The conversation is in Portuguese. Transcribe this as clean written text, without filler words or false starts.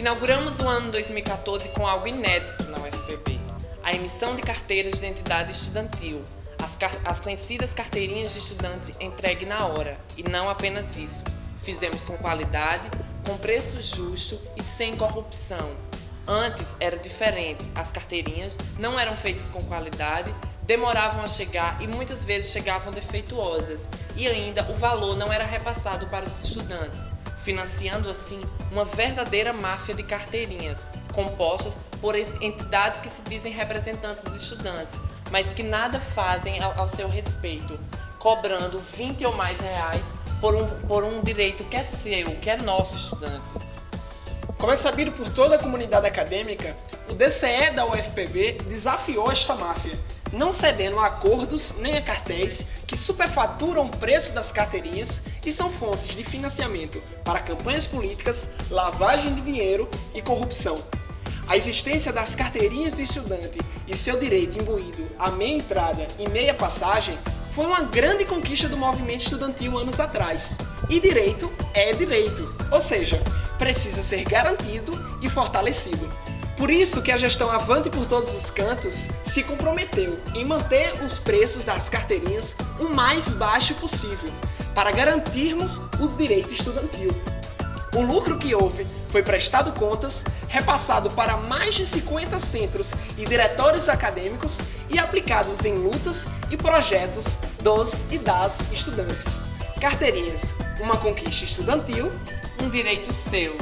Inauguramos o ano 2014 com algo inédito na UFPB, a emissão de carteiras de identidade estudantil, as conhecidas carteirinhas de estudante entregue na hora. E não apenas isso, fizemos com qualidade, com preço justo e sem corrupção. Antes era diferente, as carteirinhas não eram feitas com qualidade, demoravam a chegar e muitas vezes chegavam defeituosas, e ainda o valor não era repassado para os estudantes, financiando assim uma verdadeira máfia de carteirinhas, compostas por entidades que se dizem representantes dos estudantes, mas que nada fazem ao seu respeito, cobrando 20 ou mais reais por um direito que é seu, que é nosso estudante. Como é sabido por toda a comunidade acadêmica, o DCE da UFPB desafiou esta máfia, não cedendo a acordos nem a cartéis que superfaturam o preço das carteirinhas e são fontes de financiamento para campanhas políticas, lavagem de dinheiro e corrupção. A existência das carteirinhas de estudante e seu direito imbuído à meia entrada e meia passagem foi uma grande conquista do movimento estudantil anos atrás. E direito é direito, ou seja, precisa ser garantido e fortalecido. Por isso que a gestão Avante por Todos os Cantos se comprometeu em manter os preços das carteirinhas o mais baixo possível, para garantirmos o direito estudantil. O lucro que houve foi prestado contas, repassado para mais de 50 centros e diretórios acadêmicos e aplicados em lutas e projetos dos e das estudantes. Carteirinhas, uma conquista estudantil, Um direito seu.